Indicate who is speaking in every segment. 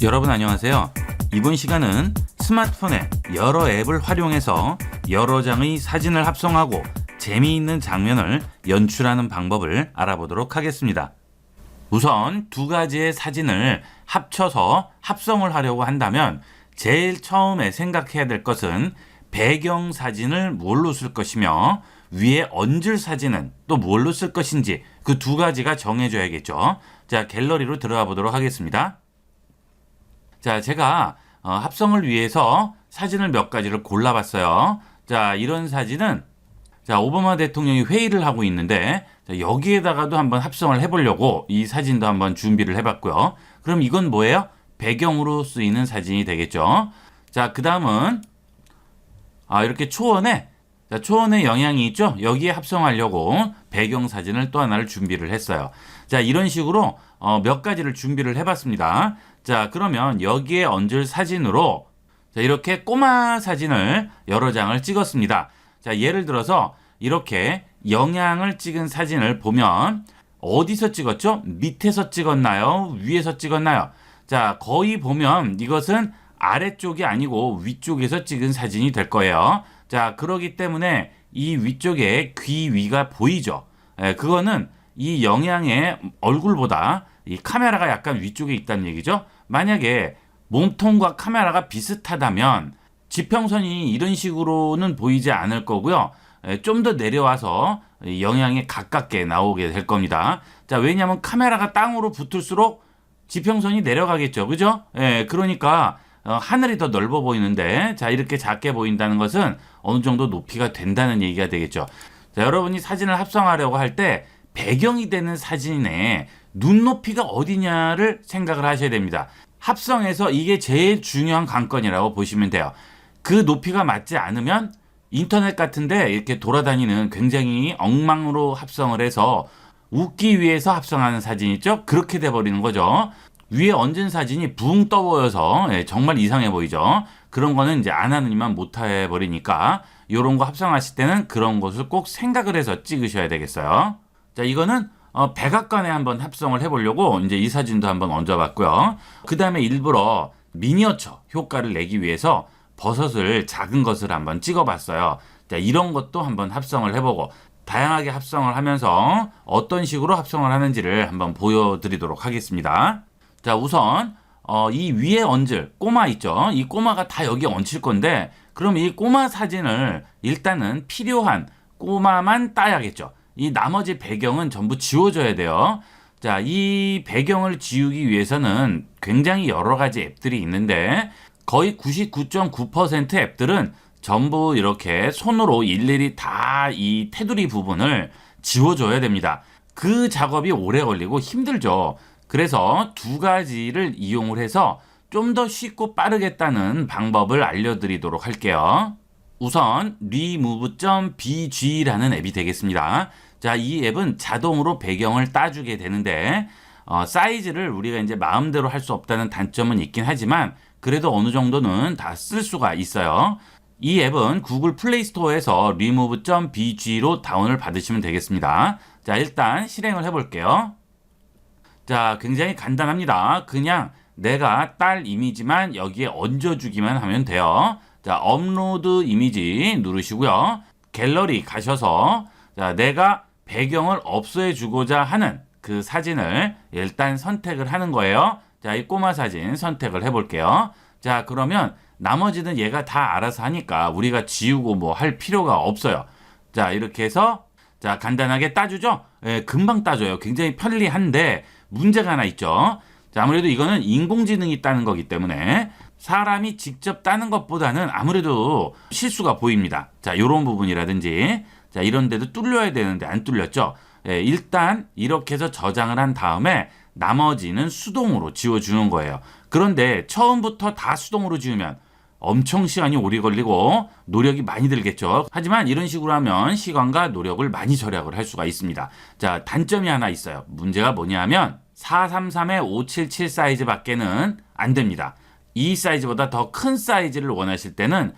Speaker 1: 여러분 안녕하세요. 이번 시간은 스마트폰에 여러 앱을 활용해서 여러 장의 사진을 합성하고 재미있는 장면을 연출하는 방법을 알아보도록 하겠습니다. 우선 두 가지의 사진을 합쳐서 합성을 하려고 한다면 제일 처음에 생각해야 될 것은 배경 사진을 뭘로 쓸 것이며 위에 얹을 사진은 또 뭘로 쓸 것인지 그 두 가지가 정해져야겠죠. 자, 갤러리로 들어가 보도록 하겠습니다. 자, 제가 합성을 위해서 사진을 몇 가지를 골라봤어요. 자, 이런 사진은 오바마 대통령이 회의를 하고 있는데 여기에다가도 한번 합성을 해보려고 이 사진도 한번 준비를 해봤고요. 그럼 이건 뭐예요? 배경으로 쓰이는 사진이 되겠죠. 자, 그 다음은 이렇게 초원의 영향이 있죠. 여기에 합성하려고 배경 사진을 또 하나를 준비를 했어요. 자, 이런 식으로 몇 가지를 준비를 해봤습니다. 자, 그러면 여기에 얹을 사진으로 이렇게 꼬마 사진을 여러 장을 찍었습니다. 자, 예를 들어서 이렇게 영양을 찍은 사진을 보면 어디서 찍었죠? 밑에서 찍었나요? 위에서 찍었나요? 자, 거의 보면 이것은 아래쪽이 아니고 위쪽에서 찍은 사진이 될 거예요. 자, 그러기 때문에 이 위쪽에 귀 위가 보이죠? 그거는 이 영양의 얼굴보다 이 카메라가 약간 위쪽에 있다는 얘기죠. 만약에 몸통과 카메라가 비슷하다면 지평선이 이런 식으로는 보이지 않을 거고요. 좀 더 내려와서 영양에 가깝게 나오게 될 겁니다. 자, 왜냐하면 카메라가 땅으로 붙을수록 지평선이 내려가겠죠. 그죠? 그러니까 하늘이 더 넓어 보이는데, 자, 이렇게 작게 보인다는 것은 어느 정도 높이가 된다는 얘기가 되겠죠. 자, 여러분이 사진을 합성하려고 할 때 배경이 되는 사진의 눈높이가 어디냐를 생각을 하셔야 됩니다. 합성에서 이게 제일 중요한 관건이라고 보시면 돼요. 그 높이가 맞지 않으면 인터넷 같은데 이렇게 돌아다니는 굉장히 엉망으로 합성을 해서 웃기 위해서 합성하는 사진 있죠? 그렇게 돼버리는 거죠. 위에 얹은 사진이 붕 떠 보여서 정말 이상해 보이죠. 그런 거는 이제 안 하느니만 못 해버리니까 이런 거 합성하실 때는 그런 것을 꼭 생각을 해서 찍으셔야 되겠어요. 자, 이거는 백악관에 한번 합성을 해보려고 이제 이 사진도 한번 얹어봤고요. 그 다음에 일부러 미니어처 효과를 내기 위해서 버섯을 작은 것을 한번 찍어봤어요. 자, 이런 것도 한번 합성을 해보고 다양하게 합성을 하면서 어떤 식으로 합성을 하는지를 한번 보여드리도록 하겠습니다. 자, 우선 이 위에 얹을 꼬마 있죠. 이 꼬마가 다 여기에 얹힐 건데 그럼 이 꼬마 사진을 일단은 필요한 꼬마만 따야겠죠. 이 나머지 배경은 전부 지워줘야 돼요. 자, 이 배경을 지우기 위해서는 굉장히 여러 가지 앱들이 있는데 거의 99.9% 앱들은 전부 이렇게 손으로 일일이 다 이 테두리 부분을 지워줘야 됩니다. 그 작업이 오래 걸리고 힘들죠. 그래서 두 가지를 이용을 해서 좀 더 쉽고 빠르겠다는 방법을 알려드리도록 할게요. 우선 remove.bg라는 앱이 되겠습니다. 자, 이 앱은 자동으로 배경을 따주게 되는데 사이즈를 우리가 이제 마음대로 할 수 없다는 단점은 있긴 하지만 그래도 어느 정도는 다 쓸 수가 있어요. 이 앱은 구글 플레이 스토어에서 remove.bg로 다운을 받으시면 되겠습니다. 자, 일단 실행을 해볼게요. 자, 굉장히 간단합니다. 그냥 내가 딸 이미지만 여기에 얹어주기만 하면 돼요. 자, 업로드 이미지 누르시고요. 갤러리 가셔서 자, 내가 배경을 없애주고자 하는 그 사진을 일단 선택을 하는 거예요. 자, 이 꼬마 사진 선택을 해볼게요. 자, 그러면 나머지는 얘가 다 알아서 하니까 우리가 지우고 뭐 할 필요가 없어요. 자, 이렇게 해서 자, 간단하게 따주죠? 금방 따줘요. 굉장히 편리한데 문제가 하나 있죠. 자, 아무래도 이거는 인공지능이 따는 거기 때문에 사람이 직접 따는 것보다는 아무래도 실수가 보입니다. 자, 요런 부분이라든지 자, 이런 데도 뚫려야 되는데 안 뚫렸죠. 일단 이렇게 해서 저장을 한 다음에 나머지는 수동으로 지워주는 거예요. 그런데 처음부터 다 수동으로 지우면 엄청 시간이 오래 걸리고 노력이 많이 들겠죠. 하지만 이런 식으로 하면 시간과 노력을 많이 절약을 할 수가 있습니다. 자, 단점이 하나 있어요. 문제가 뭐냐면 433에 577 사이즈밖에는 안 됩니다. 이 사이즈보다 더 큰 사이즈를 원하실 때는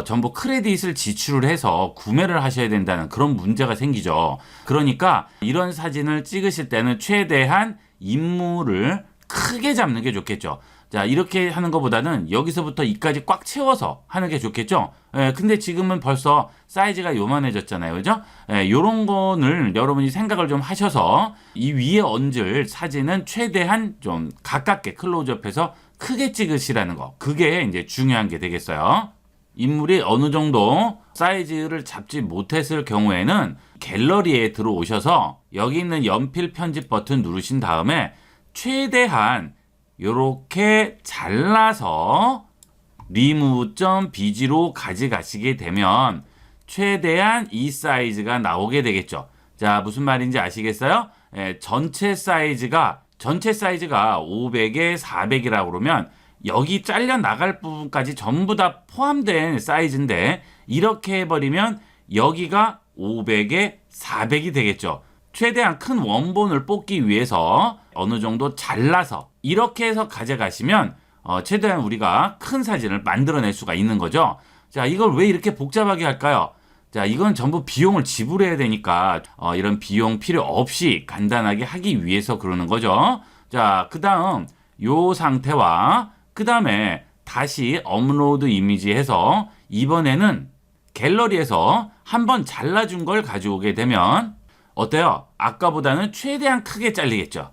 Speaker 1: 전부 크레딧을 지출을 해서 구매를 하셔야 된다는 그런 문제가 생기죠. 그러니까 이런 사진을 찍으실 때는 최대한 인물을 크게 잡는 게 좋겠죠. 자, 이렇게 하는 것보다는 여기서부터 이까지 꽉 채워서 하는 게 좋겠죠. 근데 지금은 벌써 사이즈가 요만해졌잖아요. 그죠? 요런 거를 여러분이 생각을 좀 하셔서 이 위에 얹을 사진은 최대한 좀 가깝게 클로즈업해서 크게 찍으시라는 거. 그게 이제 중요한 게 되겠어요. 인물이 어느 정도 사이즈를 잡지 못했을 경우에는 갤러리에 들어오셔서 여기 있는 연필 편집 버튼 누르신 다음에 최대한 이렇게 잘라서 remove.bg로 가져가시게 되면 최대한 이 사이즈가 나오게 되겠죠. 자, 무슨 말인지 아시겠어요? 전체 사이즈가 500에 400이라고 그러면 여기 잘려 나갈 부분까지 전부 다 포함된 사이즈인데 이렇게 해버리면 여기가 500에 400이 되겠죠. 최대한 큰 원본을 뽑기 위해서 어느 정도 잘라서 이렇게 해서 가져가시면 최대한 우리가 큰 사진을 만들어낼 수가 있는 거죠. 자, 이걸 왜 이렇게 복잡하게 할까요? 자, 이건 전부 비용을 지불해야 되니까 이런 비용 필요 없이 간단하게 하기 위해서 그러는 거죠. 자, 그 다음 요 상태와 그 다음에 다시 업로드 이미지 해서 이번에는 갤러리에서 한번 잘라준 걸 가져오게 되면 어때요? 아까보다는 최대한 크게 잘리겠죠.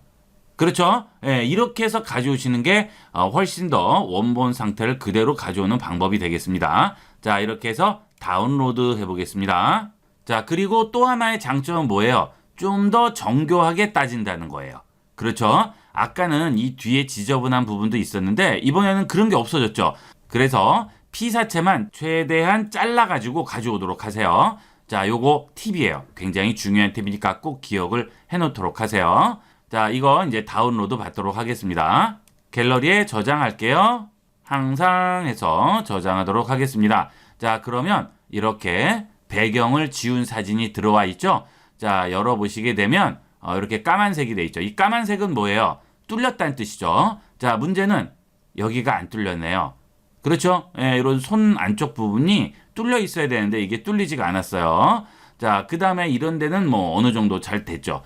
Speaker 1: 그렇죠? 이렇게 해서 가져오시는 게 훨씬 더 원본 상태를 그대로 가져오는 방법이 되겠습니다. 자, 이렇게 해서 다운로드 해보겠습니다. 자, 그리고 또 하나의 장점은 뭐예요? 좀 더 정교하게 따진다는 거예요. 그렇죠? 아까는 이 뒤에 지저분한 부분도 있었는데 이번에는 그런 게 없어졌죠. 그래서 피사체만 최대한 잘라가지고 가져오도록 하세요. 자, 요거 팁이에요. 굉장히 중요한 팁이니까 꼭 기억을 해놓도록 하세요. 자, 이거 이제 다운로드 받도록 하겠습니다. 갤러리에 저장할게요. 항상 해서 저장하도록 하겠습니다. 자, 그러면 이렇게 배경을 지운 사진이 들어와 있죠. 자, 열어보시게 되면 이렇게 까만색이 돼 있죠. 이 까만색은 뭐예요? 뚫렸다는 뜻이죠. 자, 문제는 여기가 안 뚫렸네요. 그렇죠? 이런 손 안쪽 부분이 뚫려 있어야 되는데 이게 뚫리지가 않았어요. 자, 그 다음에 이런 데는 뭐 어느 정도 잘 됐죠.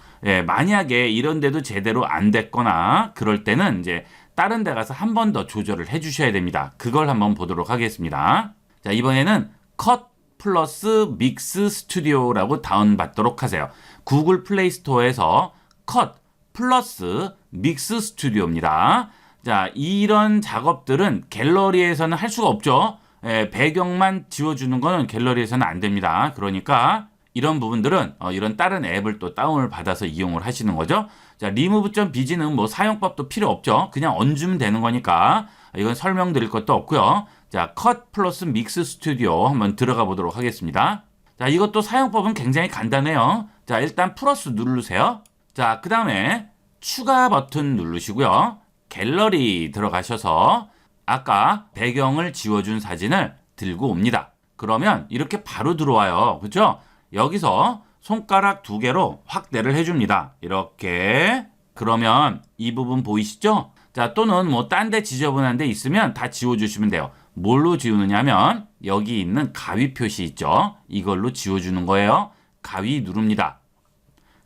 Speaker 1: 만약에 이런 데도 제대로 안 됐거나 그럴 때는 이제 다른 데 가서 한 번 더 조절을 해 주셔야 됩니다. 그걸 한번 보도록 하겠습니다. 자, 이번에는 컷 플러스 믹스 스튜디오라고 다운받도록 하세요. 구글 플레이 스토어에서 컷 플러스 믹스 스튜디오입니다. 자, 이런 작업들은 갤러리에서는 할 수가 없죠. 배경만 지워주는 거는 갤러리에서는 안 됩니다. 그러니까 이런 부분들은 이런 다른 앱을 또 다운을 받아서 이용을 하시는 거죠. 자, remove.bg는 뭐 사용법도 필요 없죠. 그냥 얹으면 되는 거니까 이건 설명드릴 것도 없고요. 자, 컷 플러스 믹스 스튜디오 한번 들어가 보도록 하겠습니다. 자, 이것도 사용법은 굉장히 간단해요. 자, 일단 플러스 누르세요. 자, 그 다음에 추가 버튼 누르시고요. 갤러리 들어가셔서 아까 배경을 지워준 사진을 들고 옵니다. 그러면 이렇게 바로 들어와요. 그렇죠? 여기서 손가락 2개로 확대를 해줍니다. 이렇게. 그러면 이 부분 보이시죠? 자, 또는 뭐 딴 데 지저분한 데 있으면 다 지워주시면 돼요. 뭘로 지우느냐 하면 여기 있는 가위 표시 있죠? 이걸로 지워주는 거예요. 가위 누릅니다.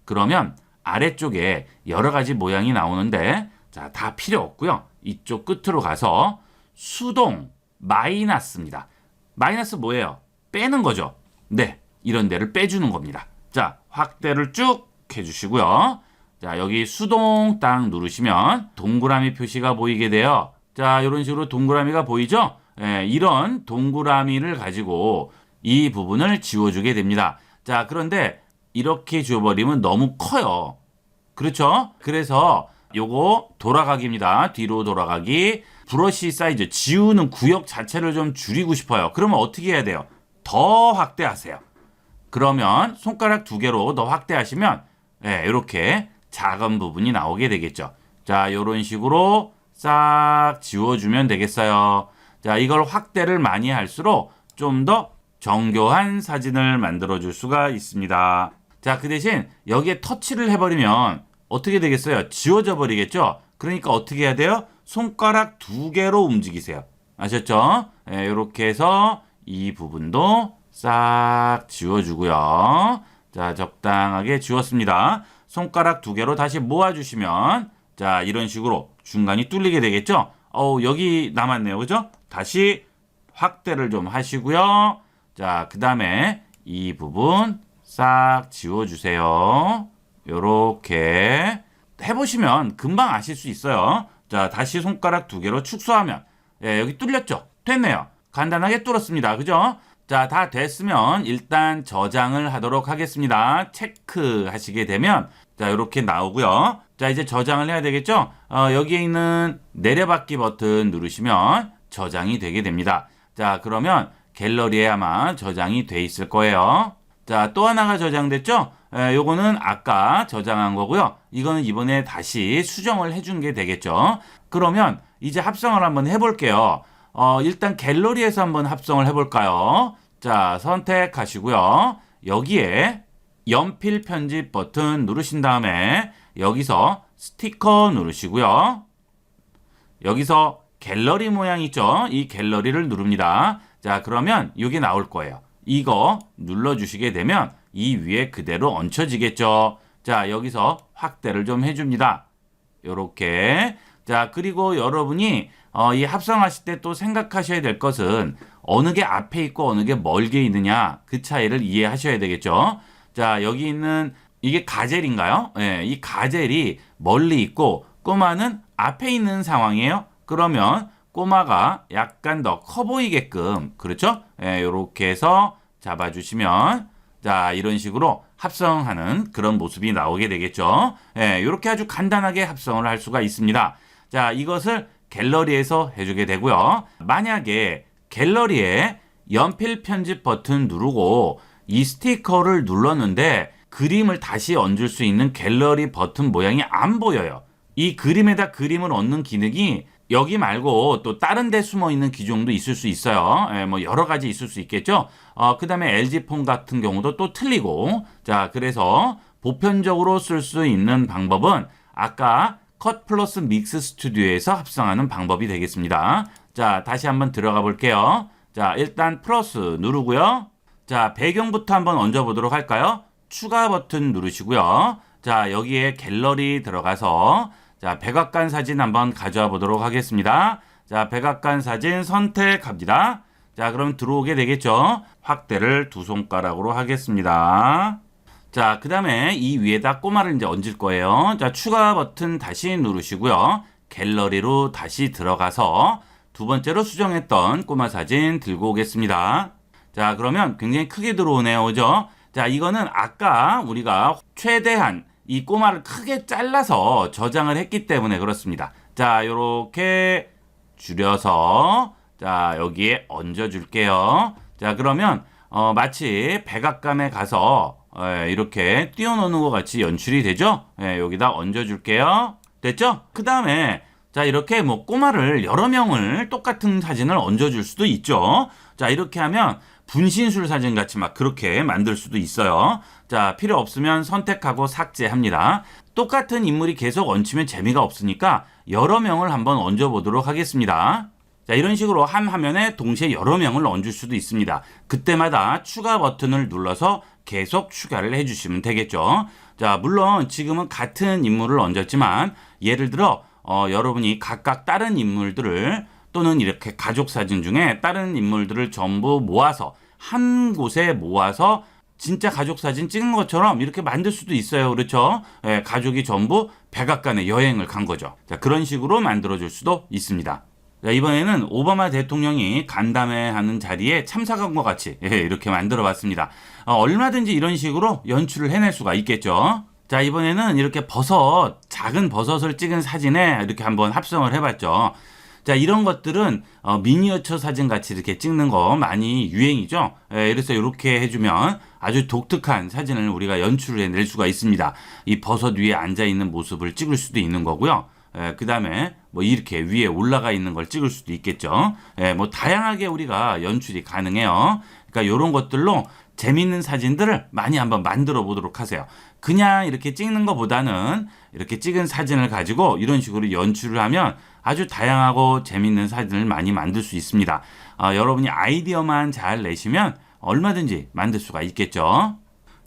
Speaker 1: 그러면 아래쪽에 여러 가지 모양이 나오는데 자, 다 필요 없고요. 이쪽 끝으로 가서 수동 마이너스입니다. 마이너스 뭐예요? 빼는 거죠. 네, 이런 데를 빼주는 겁니다. 자, 확대를 쭉 해주시고요. 자, 여기 수동 딱 누르시면 동그라미 표시가 보이게 돼요. 자, 이런 식으로 동그라미가 보이죠? 이런 동그라미를 가지고 이 부분을 지워주게 됩니다. 자, 그런데 이렇게 지워버리면 너무 커요. 그렇죠? 그래서 요거 돌아가기입니다. 뒤로 돌아가기. 브러쉬 사이즈, 지우는 구역 자체를 좀 줄이고 싶어요. 그러면 어떻게 해야 돼요? 더 확대하세요. 그러면 손가락 2개로 더 확대하시면 이렇게 작은 부분이 나오게 되겠죠. 자, 이런 식으로 싹 지워주면 되겠어요. 자, 이걸 확대를 많이 할수록 좀 더 정교한 사진을 만들어줄 수가 있습니다. 자, 그 대신 여기에 터치를 해버리면 어떻게 되겠어요? 지워져 버리겠죠? 그러니까 어떻게 해야 돼요? 손가락 2개로 움직이세요. 아셨죠? 이렇게 해서 이 부분도 싹 지워주고요. 자, 적당하게 지웠습니다. 손가락 2개로 다시 모아주시면 자, 이런 식으로 중간이 뚫리게 되겠죠. 여기 남았네요. 그죠? 다시 확대를 좀 하시고요. 자, 그 다음에 이 부분 싹 지워주세요. 요렇게 해보시면 금방 아실 수 있어요. 자, 다시 손가락 2개로 축소하면 여기 뚫렸죠? 됐네요. 간단하게 뚫었습니다. 그죠? 자, 다 됐으면 일단 저장을 하도록 하겠습니다. 체크 하시게 되면 자, 이렇게 나오고요. 자, 이제 저장을 해야 되겠죠? 여기에 있는 내려받기 버튼 누르시면 저장이 되게 됩니다. 자, 그러면 갤러리에 아마 저장이 돼 있을 거예요. 자, 또 하나가 저장됐죠? 요거는 아까 저장한 거고요. 이거는 이번에 다시 수정을 해준 게 되겠죠. 그러면 이제 합성을 한번 해볼게요. 일단 갤러리에서 한번 합성을 해볼까요? 자, 선택하시고요. 여기에 연필 편집 버튼 누르신 다음에 여기서 스티커 누르시고요. 여기서 갤러리 모양 있죠? 이 갤러리를 누릅니다. 자, 그러면 이게 나올 거예요. 이거 눌러주시게 되면 이 위에 그대로 얹혀지겠죠. 자, 여기서 확대를 좀 해줍니다. 요렇게. 자, 그리고 여러분이 이 합성하실 때 또 생각하셔야 될 것은 어느 게 앞에 있고 어느 게 멀게 있느냐 그 차이를 이해하셔야 되겠죠. 자, 여기 있는 이게 가젤인가요? 예, 이 가젤이 멀리 있고 꼬마는 앞에 있는 상황이에요. 그러면 꼬마가 약간 더 커 보이게끔, 그렇죠? 예, 요렇게 해서 잡아주시면 자, 이런 식으로 합성하는 그런 모습이 나오게 되겠죠. 예, 요렇게 아주 간단하게 합성을 할 수가 있습니다. 자, 이것을 갤러리에서 해주게 되고요. 만약에 갤러리에 연필 편집 버튼 누르고 이 스티커를 눌렀는데 그림을 다시 얹을 수 있는 갤러리 버튼 모양이 안 보여요. 이 그림에다 그림을 얹는 기능이 여기 말고 또 다른 데 숨어 있는 기종도 있을 수 있어요. 뭐 여러 가지 있을 수 있겠죠. 그 다음에 LG폰 같은 경우도 또 틀리고. 자, 그래서 보편적으로 쓸 수 있는 방법은 아까 컷 플러스 믹스 스튜디오에서 합성하는 방법이 되겠습니다. 자, 다시 한번 들어가 볼게요. 자, 일단 플러스 누르고요. 자, 배경부터 한번 얹어 보도록 할까요? 추가 버튼 누르시고요. 자, 여기에 갤러리 들어가서 자, 백악관 사진 한번 가져와 보도록 하겠습니다. 자, 백악관 사진 선택합니다. 자, 그럼 들어오게 되겠죠? 확대를 2손가락으로 하겠습니다. 자, 그 다음에 이 위에다 꼬마를 이제 얹을 거예요. 자, 추가 버튼 다시 누르시고요. 갤러리로 다시 들어가서 두 번째로 수정했던 꼬마 사진 들고 오겠습니다. 자, 그러면 굉장히 크게 들어오네요. 그죠? 자, 이거는 아까 우리가 최대한 이 꼬마를 크게 잘라서 저장을 했기 때문에 그렇습니다. 자, 요렇게 줄여서 자, 여기에 얹어 줄게요. 자, 그러면 마치 백악관에 가서 이렇게 띄워놓는 것 같이 연출이 되죠? 여기다 얹어 줄게요. 됐죠? 그 다음에 자, 이렇게 뭐 꼬마를 여러 명을 똑같은 사진을 얹어 줄 수도 있죠. 자, 이렇게 하면 분신술 사진 같이 막 그렇게 만들 수도 있어요. 자, 필요 없으면 선택하고 삭제합니다. 똑같은 인물이 계속 얹히면 재미가 없으니까 여러 명을 한번 얹어 보도록 하겠습니다. 자, 이런 식으로 한 화면에 동시에 여러 명을 얹을 수도 있습니다. 그때마다 추가 버튼을 눌러서 계속 추가를 해주시면 되겠죠. 자, 물론 지금은 같은 인물을 얹었지만 예를 들어 여러분이 각각 다른 인물들을 또는 이렇게 가족 사진 중에 다른 인물들을 전부 모아서 한 곳에 모아서 진짜 가족 사진 찍은 것처럼 이렇게 만들 수도 있어요. 그렇죠? 가족이 전부 백악관에 여행을 간 거죠. 자, 그런 식으로 만들어줄 수도 있습니다. 자, 이번에는 오바마 대통령이 간담회하는 자리에 참석한 것 같이 이렇게 만들어 봤습니다. 얼마든지 이런 식으로 연출을 해낼 수가 있겠죠. 자, 이번에는 이렇게 작은 버섯을 찍은 사진에 이렇게 한번 합성을 해봤죠. 자, 이런 것들은 미니어처 사진 같이 이렇게 찍는 거 많이 유행이죠. 그래서 이렇게 해주면 아주 독특한 사진을 우리가 연출을 해낼 수가 있습니다. 이 버섯 위에 앉아있는 모습을 찍을 수도 있는 거고요. 그 다음에 뭐 이렇게 위에 올라가 있는 걸 찍을 수도 있겠죠. 뭐 다양하게 우리가 연출이 가능해요. 그러니까 이런 것들로 재밌는 사진들을 많이 한번 만들어 보도록 하세요. 그냥 이렇게 찍는 것보다는 이렇게 찍은 사진을 가지고 이런 식으로 연출을 하면 아주 다양하고 재밌는 사진을 많이 만들 수 있습니다. 여러분이 아이디어만 잘 내시면 얼마든지 만들 수가 있겠죠.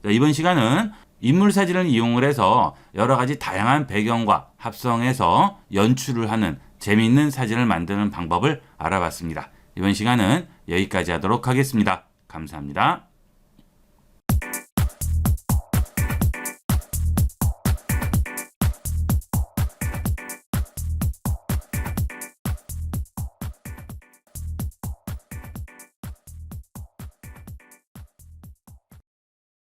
Speaker 1: 자, 이번 시간은 인물 사진을 이용을 해서 여러 가지 다양한 배경과 합성해서 연출을 하는 재미있는 사진을 만드는 방법을 알아봤습니다. 이번 시간은 여기까지 하도록 하겠습니다. 감사합니다.